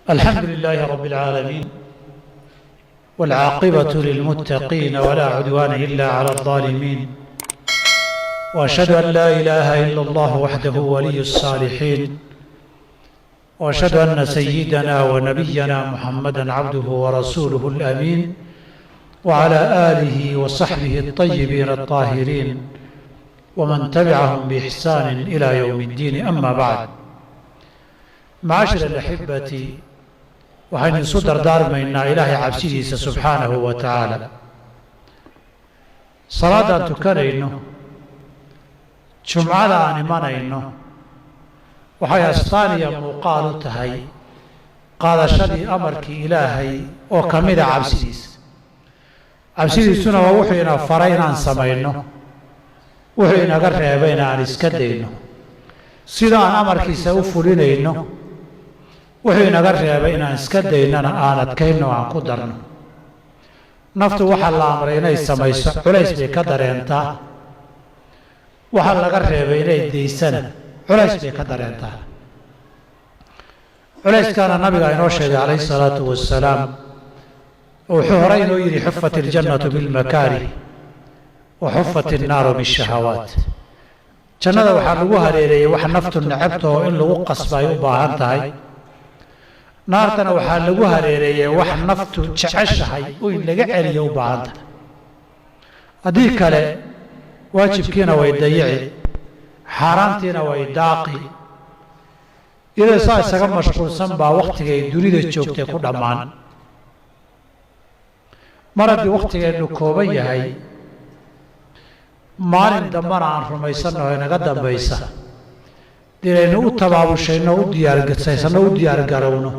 الحمد لله رب العالمين والعاقبة للمتقين ولا عدوان إلا على الظالمين وأشهد أن لا إله إلا الله وحده ولي الصالحين وأشهد أن سيدنا ونبينا محمدا عبده ورسوله الأمين وعلى آله وصحبه الطيبين الطاهرين ومن تبعهم بإحسان إلى يوم الدين أما بعد معاشر الأحبة waxaynu isu dardaarmaynaa ilaahay cabsidiisa subxaanahu wa tacaala salaadaan tukanayno jumcada aan imanayno waxay astaan iyo muuqaal u tahay qaadashadii amarkii ilaahay oo ka mid a cabsidiisa cabsidiisuna waa wuxuu ina faray inaan samayno wuxuu inaga reebayna aan iska dayno sida aan amarkiisa u fulinayno wuxuu inaga reebay inaan iska daynana aan adkayno aan ku darno naftu waxaa la amray inay samayso culays bay ka dareentaa waxaa laga reebay inay daysana culays bay ka dareentaa culayskaana nabiga inoo sheegay calayhi salaatu wasalaam wuxuu horey inoo yidhi xufat iljannatu bilmakaarih wa xufat innaaru bishahawaat jannada waxaa lagu hareereeyey wax naftu necabta oo in lagu qasba ay u baahan tahay naartana waxaa lagu hareereeyey wax naftu jeceshahay oo in laga celiyo u baahan tahay haddii kale waajibkiina way dayici xaaraantiina way daaqi iyadoo saa isaga mashquulsan baa wakhtigay dunida joogtay ku dhammaan mar haddii wakhtigeennu kooban yahay maalin dambana aan rumaysannaho inaga dambaysa inaynu u tabaabushayno u diyaargasaysano u diyaargarowno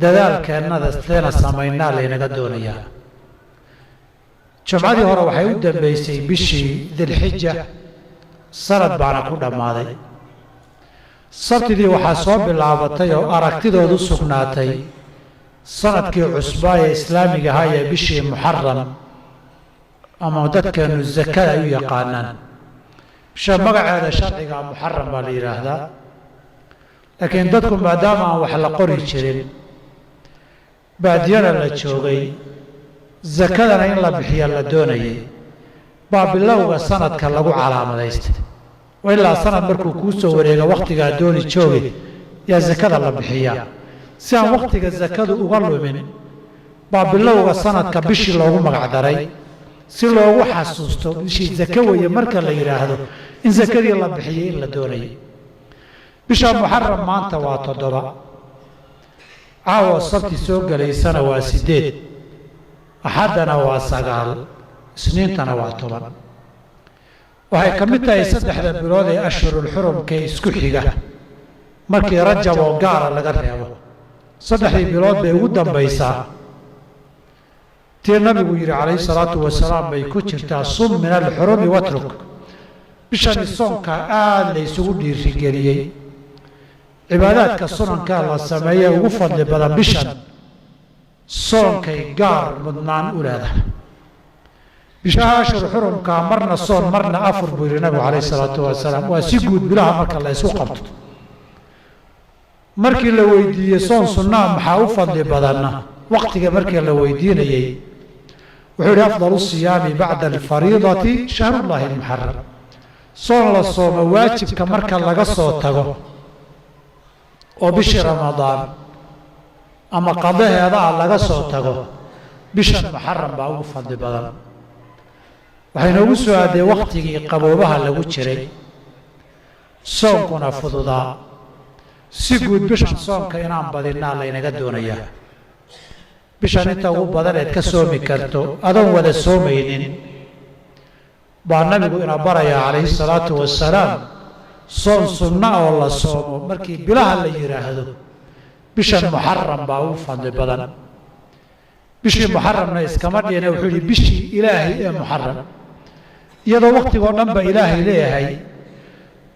dadaalkeennada teena samaynaa laynaga doonayaa jumcadii hore waxay u dambeysay bishii dilxija sanad baana ku dhammaaday sabtidii waxaa soo bilaabatay oo aragtidoodu sugnaatay sanadkii cusbaa ee islaamiga ahaa ee bishii muxaram ama dadkeennu zakada ay u yaqaanaan bisha magaceeda sharciga muxaram baa la yidhaahdaa laakiin dadku maadaama aan wax la qori jirin baadiyana la joogay zakadana in la bixiya la doonayay baa bilowga sanadka lagu calaamadaystay oo ilaa sanad markuu kuu soo wareega wakhtigaa dooni jooge yaa zakada la bixiyaa si aan wakhtiga zakadu uga lumin baa bilowga sanadka bishii loogu magacdaray si loogu xasuusto bishii zaka weeye marka la yidhaahdo in zakadii la bixiyey in la doonayay bisha muxaram maanta waa 7 caawa sabti soo gelaysana waa 8 axaddana waa 9 isniintana waa 10 waxay ka mid tahay 3 bilood ee ashhurul xurumka isku xiga markii rajab oo gaara laga reebo 3 bilood bay ugu dambaysaa tii nabigu yidhi calayhi salaatu wasalaam bay ku jirtaa sum min alxurumi watruk bishani soonka aada la isugu dhiirigeliyey cibaadaadka sunankaa la sameeye ugu fadli badan bishan soonkay gaar mudnaan u leedahay bishaha ashhur xurumkaa marna soon marna afur buu yidhi nabigu calayhi salaatu wasalaam waa si guud bilaha marka la isu qabto markii la weydiiyey soon sunnaa maxaa u fadli badanna waqtiga markii la weydiinayey wuxuu yidhi afdalu siyaami bacda alfariidati shahrullahi almuxaram soon la soomo waajibka marka laga soo tago oo bishii ramadaan ama qadaheeda ah laga soo tago bishan muxaram baa ugu fadli badan waxay noogu soo aadee wakhtigii qaboobaha lagu jiray soonkuna fududaa si guud bishan soonka inaan badinaa laynaga doonayaa bishan inta ugu badan eed ka soomi karto adoon wada soomaynin baa nabigu ina barayaa calayhi salaatu wasalaam soon sunna oo la soomo markii bilaha la yidhaahdo bishan muxaram baa ugu fadli badan bishii muxaramna iskama dhihina wuxuu yidhi bishii ilaahay ee muxaram iyadoo wakhtigoo dhan ba ilaahay leeyahay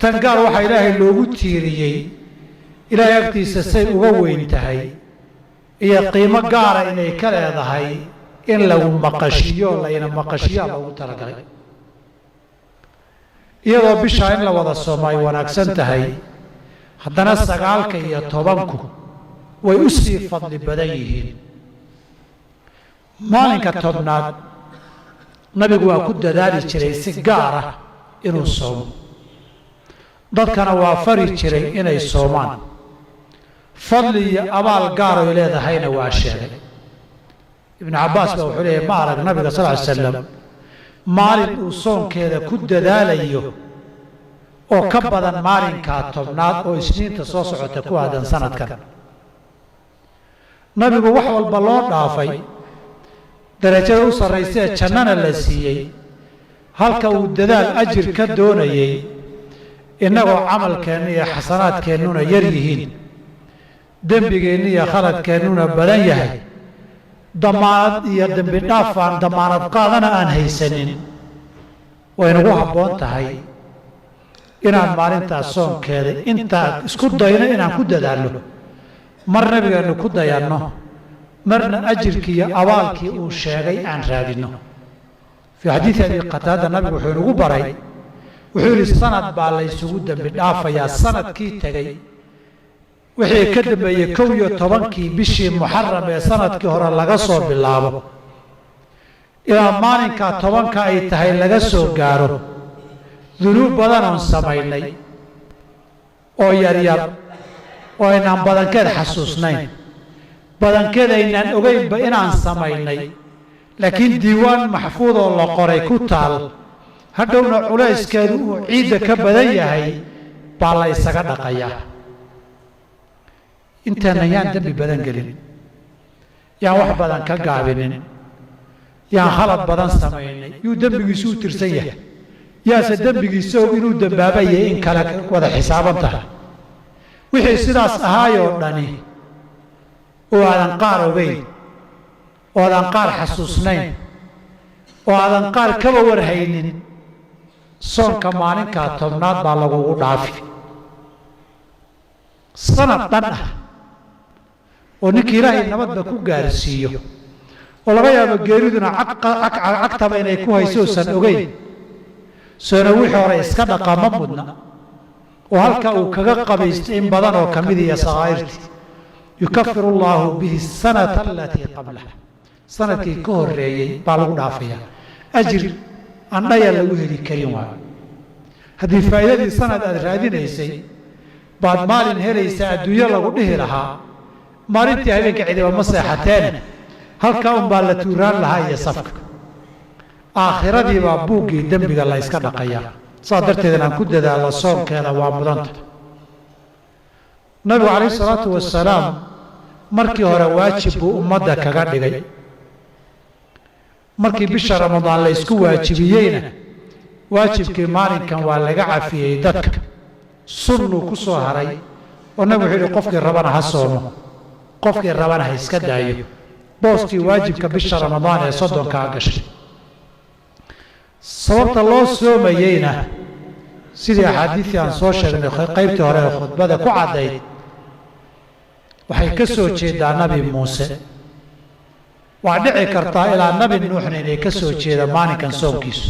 tan gaar waxaa ilaahay loogu tiiriyey ilaahay agtiisa say uga weyn tahay iyo qiimo gaara inay ka leedahay in lagu maqashiyo layna maqashiyaa loogu talagalay iyadoo bishaa in la wada soomo ay wanaagsan tahay haddana 9 iyo 10 way u sii fadli badan yihiin maalinka tobnaad nabigu waa ku dadaali jiray si gaar ah inuu soomo dadkana waa fari jiray inay soomaan fadli iyo abaal gaar oy leedahayna waa sheegay ibnu cabbaas baa wuxuu leeyahy ma arag nabiga sal ly slam maalin uu soonkeeda ku dadaalayo oo ka badan maalinkaa tobnaad oo isniinta soo socota ku aadan sanadkan nabigu wax walba loo dhaafay darajada u sarraysa ee jannana la siiyey halka uu dadaal ajir ka doonayey innagoo camalkeenna iyo xasanaadkeennuna yar yihiin dembigeenna iyo khaladkeennuna badan yahay damaanad iyo dembi dhaaf aan damaanad qaadana aan haysanin waynagu habboon tahay inaan maalintaas soonkeeda intaa isku dayno inaan ku dadaalno mar nabigeennu ku dayanno marna ajirkii iyo abaalkii uu sheegay aan raadinno fii xadiidi abi qataada nabigu wuxuu inagu baray wuxuu yidhi sanad baa laysugu dembi dhaafayaa sanadkii tegey wixii ka dambeeyey 11 bishii muxaram ee sanadkii hore laga soo bilaabo ilaa maalinka 10 ay tahay laga soo gaaro dunuub badan oon samaynay oo yaryar oo aynaan badankeed xasuusnayn badankeed aynaan ogeynba inaan samaynay laakiin diiwaan maxfuud oo la qoray ku taal hadhowna culayskeedu uu ciidda ka badan yahay baa la isaga dhaqayaa intaana yaan dembi badan gelin yaan wax badan ka gaabinin yaan khalad badan samaynay yuu dembigiisu u tirsan yahay yaase dembigiisa og inuu dembaabayay in kale wada xisaaban tahay wixii sidaas ahaayoo dhani oo aadan qaar ogeyn oo aadan qaar xasuusnayn oo aadan qaar kaba warhaynin soonka maalinkaa tobnaad baa lagugu dhaafi sanad dhan ah oo ninkii ilaahay nabadba ku gaarsiiyo oo laga yaabo geeriduna cagtaba inay ku hayso uusan ogeyn soona wixii hore iska dhaqa ma mudna oo halka uu kaga qabaysto in badan oo ka mid iyo sakaa'irtii yukafiru allaahu bihi sanata alatii qablah sanadkii ka horreeyey baa lagu dhaafayaa ajir aan dhaya lagu heli karin waayo haddii faa'iidadii sanad aad raadinaysay baad maalin helaysaa adduunyo lagu dhihi lahaa maalintii habeenka cidiba ma seexateene halkaa unbaa la tuuraan lahaa iyo safka aakhiradii baa buuggii dembiga la yska dhaqayaa saas darteed inaan ku dadaalo soonkeeda waa mudanta nabigu calayhi salaatu wasalaam markii hore waajib buu ummadda kaga dhigay markii bisha ramadaan la isku waajibiyeyna waajibkii maalinkan waa laga cafiyey dadka sunnuu ku soo haray oo nabigu wuxuu yidhi qofkii rabana ha soomo qofkii rabana ha iska daayo booskii waajibka bisha ramadaan ee 30 gashay sababta loo soomayeyna sidii axaadiistii aan soo sheegnay qaybtii hore ee khudbada ku caddayd waxay ka soo jeedaa nabi muuse waa dhici kartaa ilaa nabi nuuxna inay ka soo jeeda maalinkan soonkiisu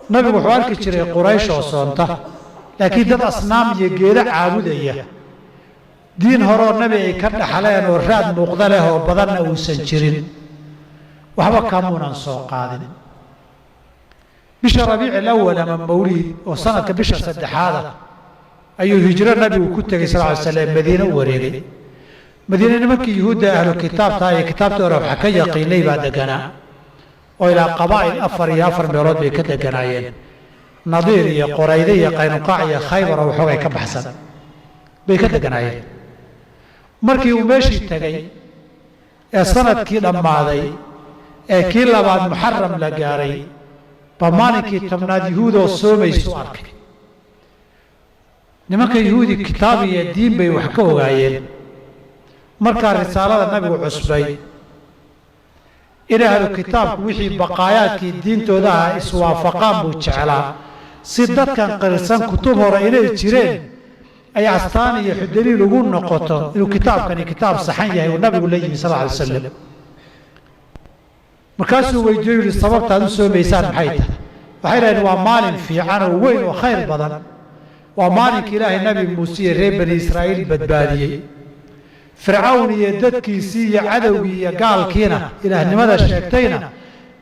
nabigu wuxuu arki jiray quraysh oo soonta laakiin dad asnaam iyo geedo caabudaya diin horeo nabi ay ka dhaxleen oo raad muuqda leh oo badanna uusan jirin waxba kamuunan soo qaadin bisha rabiici alawal ama mawliid oo sanadka bisha saddexaada ayuu hijro nabigu ku tegey sal ly slam madiine u wareegay madiine nimankii yuhuudda ahlu kitaabta iyo kitaabtii hore waxa ka yaqiinay baa deganaa oo ilaa qabaa'il 4 meelood bay ka deganaayeen nadiir iyo qorayde iyo qaynuqaac iyo khaybar oo waxoogay ka baxsan bay ka deganaayeen markii uu meeshii tegey ee sanadkii dhammaaday ee kii labaad muxaram la gaaray baa maalinkii tobnaad yuhuudoo soomaysu arkay nimanka yuhuudi kitaab iyo diin bay wax ka ogaayeen markaa risaalada nabigu cusbay in ahlu kitaabku wixii baqaayaadkii diintooda ah iswaafaqaan buu jeclaa si dadkan qirsan kutub hore inay jireen ay astaan iyo xudaliil ugu noqoto inuu kitaabkani kitaab saxan yahay uu nabigu la yimi sal lla alay wasalam markaasuu weydiiyo yidhi sababtaad u soomaysaan maxay tahay waxay dhaheen waa maalin fiican oo weyn oo khayr badan waa maalinka ilaahay nabi muuse iyo reer bani israa'iil badbaadiyey fircawn iyo dadkiisii iyo cadowgii iyo gaalkiina ilaahnimada sheegtayna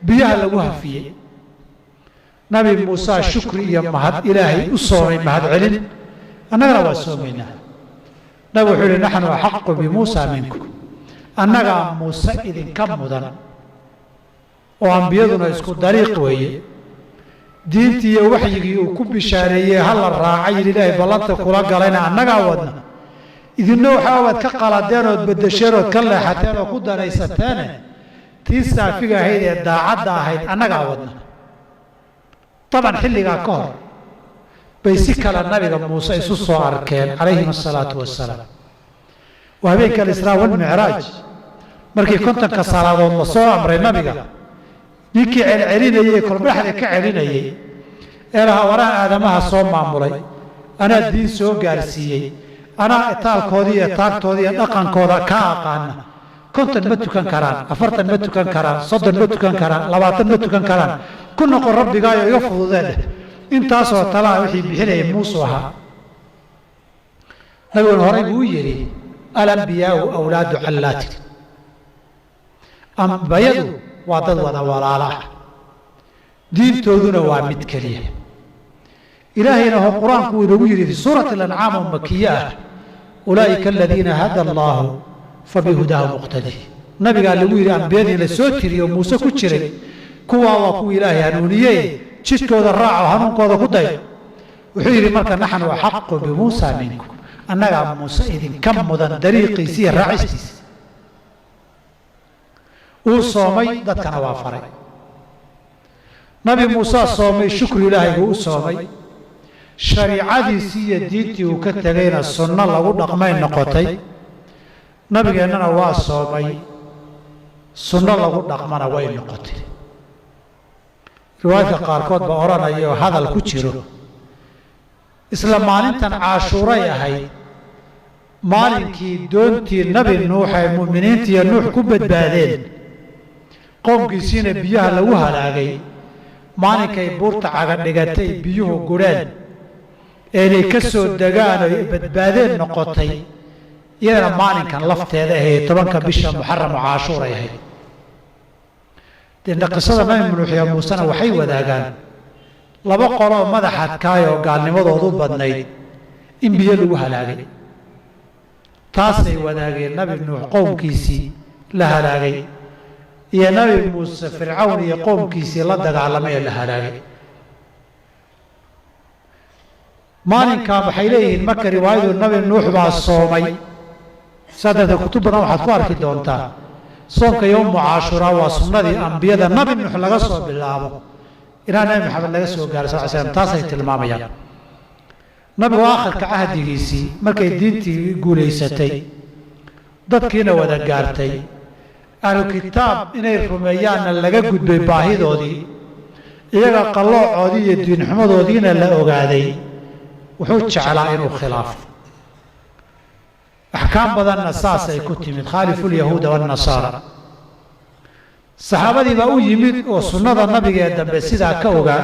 biyaha lagu hafiyey nabi muuse shukri iyo mahad ilaahay u soomay mahad celin annagana waa soomaynaa nabi wuxuu yidhi naxnu axaqu bimuusa minkum annagaa muuse idinka mudan oo ambiyaduna isku dariiq weeye diintii iyo waxyigii uu ku bishaareeyey ha la raacay yidhi ilaahay ballanta kula galayna annagaa wadna idinna waxaabaad ka qaladeen ood beddesheen ood ka leexateen oo ku danaysateene tii saafiga ahayd ee daacadda ahayd annagaa wadna طبعا xilligaa ka hor bay si kale nabiga muuse isu soo arkeen calayhim asalaatu wassalaam waa habeenka alisraa walmicraaj markii kontonka salaadood la soo amray nabiga ninkii celcelinayey kolbadhaxda ka celinayey ee lahaa waraha aadamaha soo maamulay anaa diin soo gaarsiiyey anaa itaalkoodii iyo taagtoodii iyo dhaqankooda ka aqaana konton ma tukan karaan 40 ma tukan karaan 30 ma tukan karaan 20 ma tukan karaan ku noqon rabbigaayo iga fududeen intaasoo talaa wixii bixinayay muuse ahaa nabiguna horey buu yidhi alambiyaau awlaadu callaatin ambiyadu waa dad wada walaala ah diintooduna waa mid keliya ilaahayna hoo qur-aanku uu inoogu yidhi fi suurati alancaam oo makiye ah ulaa'ika aladiina hada allaahu fabihudaahu muqtadi nabigaa lagu yidhi ambiyadii la soo tiriyo muuse ku jiray kuwaa waa kuwa ilaahay hanuuniyey jidkooda raaco hanuunkooda ku day wuxuu yidhi marka naxnu axaqu bimuusa minkum annagaa muuse idinka mudan dariiqiisa iyo raacistiisa uu soomay dadkana waa faray nabi muuse soomay shukri ilaahay buu u soomay shariicadiisii iyo diintii uu ka tegayna sunno lagu dhaqmay noqotay nabigeennana waa soomay sunno lagu dhaqmana way noqotay riwaayadka qaarkood baa odhanaya oo hadal ku jiro isla maalintan caashuuray ahayd maalinkii doontii nabi nuux ay mu'miniinta iyo nuux ku badbaadeen qoomkiisiina biyaha lagu halaagay maalinkay buurta cagadhigatay biyuhu gureen eenay ka soo degaan oy badbaadeen noqotay iyadana maalinkan lafteeda ahayd 10 bisha muxaram oo caashuuray ahayd dee qisada nabi nuux iyo muusena waxay wadaagaan laba qoloo madaxadkaay oo gaalnimadoodu badnayd in biyo lagu halaagay taasay wadaageen nabi nuux qowmkiisii la halaagay iyo nabi muuse fircawn iyo qowmkiisii la dagaalamay ee la halaagay maalinkaa waxay leeyihiin marka riwaayadu nabi nuux baa soomay sadarteed kutub badan waxaad ku arki doontaa soonka yowmu caashuraa waa sunnadii ambiyada nabi nuux laga soo bilaabo ilaa nabi maxamed laga soo gaaray sal slam taasay tilmaamayaan nabigu aakhirka cahdigiisii markay diintii guulaysatay dadkiina wada gaartay ahlu kitaab inay rumeeyaanna laga gudbay baahidoodii iyaga qalloocoodii iyo diinxumadoodiina la ogaaday wuxuu jeclaa inuu khilaafo axkaam badanna saasay ku timid khaalifu lyahuuda waannasaara saxaabadii baa u yimid oo sunnada nabiga ee dambe sidaa ka ogaa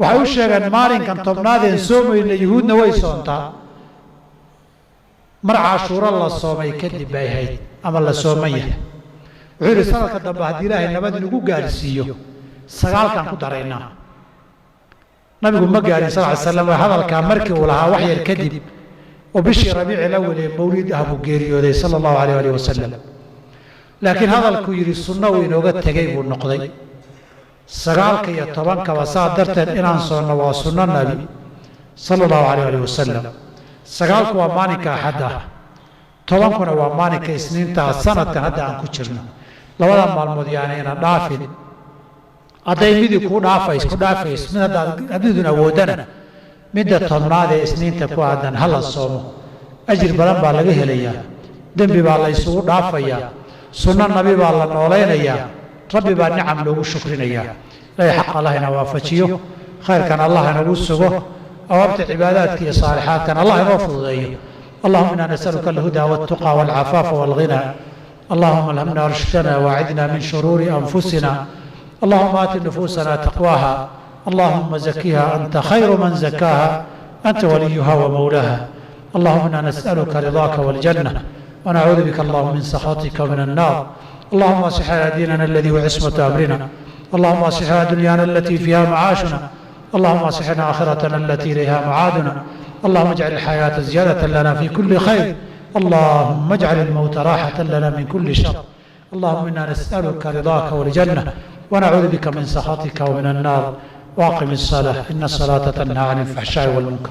waxay u sheegeen maalinkan tobnaadeen soomayna yuhuudna way soontaa mar caashuuro la soomay kadib bay ahayd ama la sooman yahay wuxuu yidhi sanadka dambe haddii ilaahay nabad inagu gaarsiiyo 9kan ku daraynaa nabigu ma gaarin sal ly slam hadalkaa markii uu lahaa wax yar kadib oo bishii rabiici lawel ee mawlid ah buu geeriyooday sala allahu alayh alih wasalam laakiin hadalkuu yidhi sunno uu inooga tegay buu noqday 9 iyo 10kaba saa darteed inaan soonno waa sunno nabi sala allahu alayh alih wasalam 9ku waa maalinka axad ah 10kuna waa maalinka isniintaa sanadkan hadda aan ku jirno labada maalmood yaanayna dhaafin hadday midii ku dhaafayso mid haddiidun awoodana midda tobnaad ee isniinta ku aadan ha la soomo ajir badan baa laga helayaa dembi baa la ysugu dhaafayaa sunno nabi baa la noolaynayaa rabbi baa nicam loogu shukrinayaa ilaahay xaq allah ina waafajiyo khayrkan allah inagu sugo awaabta cibaadaadka iyo saalixaadkan allah inoo fududeeyo allahuma inaa nasaluka alhudaa waltuqa walcafaafa walghina allahuma alhamna rushdana waacidna min shuruuri anfusina اللهم آت نفوسنا تقواها اللهم زكها أنت خير من زكاها أنت وليها ومولاها اللهم إنا نسألك رضاك والجنة ونعوذ بك اللهم من سخطك ومن النار. اللهم اصلح لنا ديننا الذي هو عصمة أمرنا، اللهم اصلح لنا دنيانا التي فيها معاشنا، اللهم اصلح لنا آخرتنا التي إليها معادنا. اللهم اجعل الحياة زيادة لنا في كل خير، اللهم اجعل الموت راحة لنا من كل شر. اللهم إنا نسألك رضاك والجنة ونعوذ بك من سخطك ومن النار. واقم الصلاة إن الصلاة تنهى عن الفحشاء والمنكر.